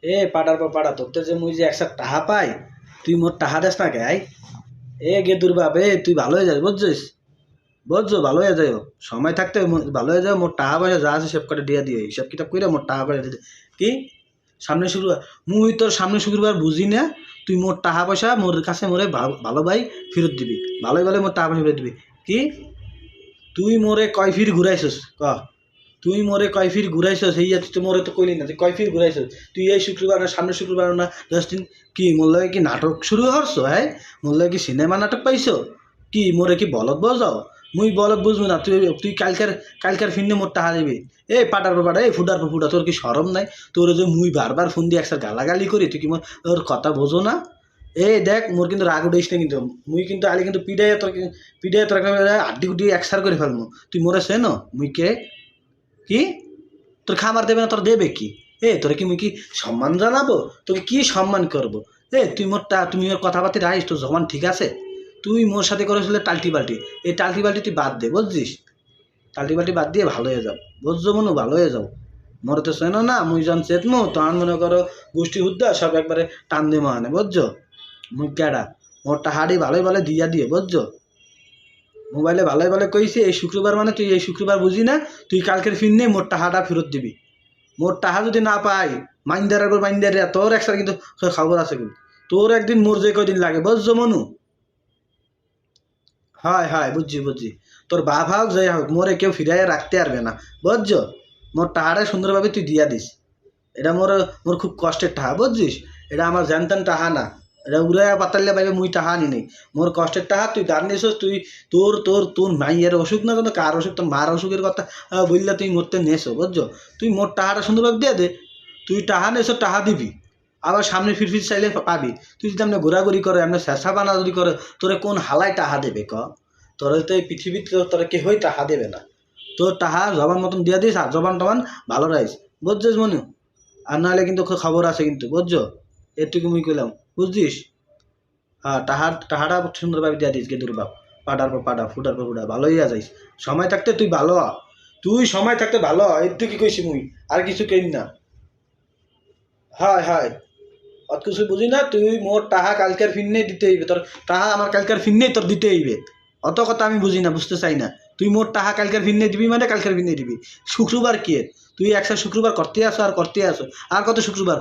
এ পাড়ার পর পাড়া তোর যে মুই যে একসাথে টাহা পাই, তুই মোর টাহা দেস না কে আই? এ গে দুর্বাপ, এ তুই ভালো হয়ে যাস বুঝছিস? বুঝছো ভালো হয়ে যাও, সময় থাকতে ভালো হয়ে যাও। মোর টাহা পয়সা যা আছে সব করে দিয়ে দিও, হিসাব কিতাব করে মোর টাহা পয়সা দিয়ে কি সামনে শুক্রবার। মুই তোর সামনে শুক্রবার বুঝি না, তুই মোর টাকা পয়সা মোর কাছে মোরে ভালো ভাই ফেরত দিবি, ভালোই ভালো মোর টাকা পয়সা ফেরত দিবি। কি তুই মোরে কয় ফির ঘুরাইছস ক? তুই মোরে কয় ফির ঘুরাইছস? এই তুই মোরে তো কইলি না তুই কয় ফির ঘুরাইছস। তুই এই শুক্রবার না সামনে শুক্রবার না 10 দিন কি মোর লগে কি নাটক শুরু করছো? হ্যাঁ, মোর লগে কি সিনেমা নাটক পাইছো? কি মোরে কি বলদ বুঝাও? মুই বলদ বুঝবো না? তুই তুই কালকার ফিরনে মোর টাকা দিবি। এই পাটার পর পাটা, এই ফুটার পর ফুটা, তোর কি সরম নাই? তোর যে মুই বারবার ফোন দিয়ে একসাথে গালাগালি করি, তুই কি মোর কথা বোঝো না? এই দেখ মোর কিন্তু রাগ উঠাইস না কিন্তু, মুই কিন্তু আলি কিন্তু পিডাই তোর আড্ডি গুড্ডি একসার করে ফেলবো। তুই মোরে চেন? মুই কে? কি তোর খাবার দেবে না? তোর দেবে কি? তোরে কি মুই কি সম্মান জানাবো? তোকে কি সম্মান করবো? তুই তুমি ওর কথাবার্তা রাখিস, তোর জমান ঠিক আছে? তুই মোর সাথে করেছিল টাল্টি বাল্টি, এই টাল্টি বাল্টি তুই বাদ দে বুঝছিস? টাল্টি বাল্টি বাদ দিয়ে ভালো হয়ে যাও, বুঝছো মনু? ভালো হয়ে যাও। মোরে তো চেনো না, মুই যখন চেতমু তখন মনে করো গোষ্ঠী হুদ্দা সব একবারে টান দিয়ে মানে, বুঝছো? মুই কেডা? মোরটা হাড়ি ভালোই ভালো দিয়া দিয়ে, বুঝছো? মোবাইলে ভালোই ভালো কইছি এই শুক্রবার মানে তুই এই শুক্রবার বুঝি না, তুই কালকের ফিরনে মোর টাকাটা ফেরত দিবি। মোর টাকা যদি না পাই, মাইন্দার একবার মাইন্দার তোর একসাথে কিন্তু খবর আছে কিন্তু। তোর একদিন মোর যে কয়দিন লাগে, বুঝছো মনু? হয় হয়, বুঝছি বুঝছি। তোর বাপ হোক যাই হোক, মোরে কেউ ফিরাইয়া রাখতে পারবে না, বুঝছো? মোর টাকাটা সুন্দরভাবে তুই দিয়া দিস। এটা মোর মোর খুব কষ্টের টাকা, বুঝছিস? এটা আমার জানতেন টাকা না, এটা উড়াইয়া পাতালে পাইবে মুই টাকা নি নেই। মোর কষ্টের টাকা তুই দান নিছিস। তুই তোর তোর তোর মাইয়ের অসুখ না কিন্তু কার অসুখ, তোর মার অসুখের কথা বললে তুই মরতে নেছো, বুঝছো? তুই মোর টাকাটা সুন্দরভাবে দিয়ে দে। তুই টাকা নেছো, টাকা দিবি, আবার সামনে ফিরফির চাইলে পাবি। তুই যদি এমনি ঘোরাঘুরি করে, এমনি চেঁচা বানা যদি করে, তোরে কোন হালায় টাকা দেবে ক? তোর তো এই পৃথিবীতে তোরা কেহই টাকা দেবে না। তোর টাকা জবান মতন দিয়ে দিস, আর জবান টবান ভালো রাখিস, বুঝছিস মনু? আর নাহলে কিন্তু খবর আছে কিন্তু, বুঝছো? এটুকু মুই কইলাম, বুঝছিস? হ্যাঁ, টাহাটা সুন্দরভাবে দিয়া দিস গেদুর বাপ। পাটার পর পাটা, ফুটার পর ফুটা, ভালো হইয়া যাইস। সময় থাকতে তুই ভালো হ। তুই সময় থাকতে ভালো হ, এর কি কইছি মুই, আর কিছু কইন না। হয় হয়, অত কিছু বুঝি না। তুই মোর টাহা কালকের ফিরনেই দিতে হইবে, তোর টাহা আমার কালকের ফিরনেই তোর দিতে হইবে। অত কথা আমি বুঝি না, বুঝতে চাই না। তুই মোর টাহা কালকের ফিরনে দিবি মানে কালকের ফিরনে দিবি। শুক্রবার কি? তুই একসাথে শুক্রবার করতে আসো আর করতে আসো, আর কত শুক্রবার?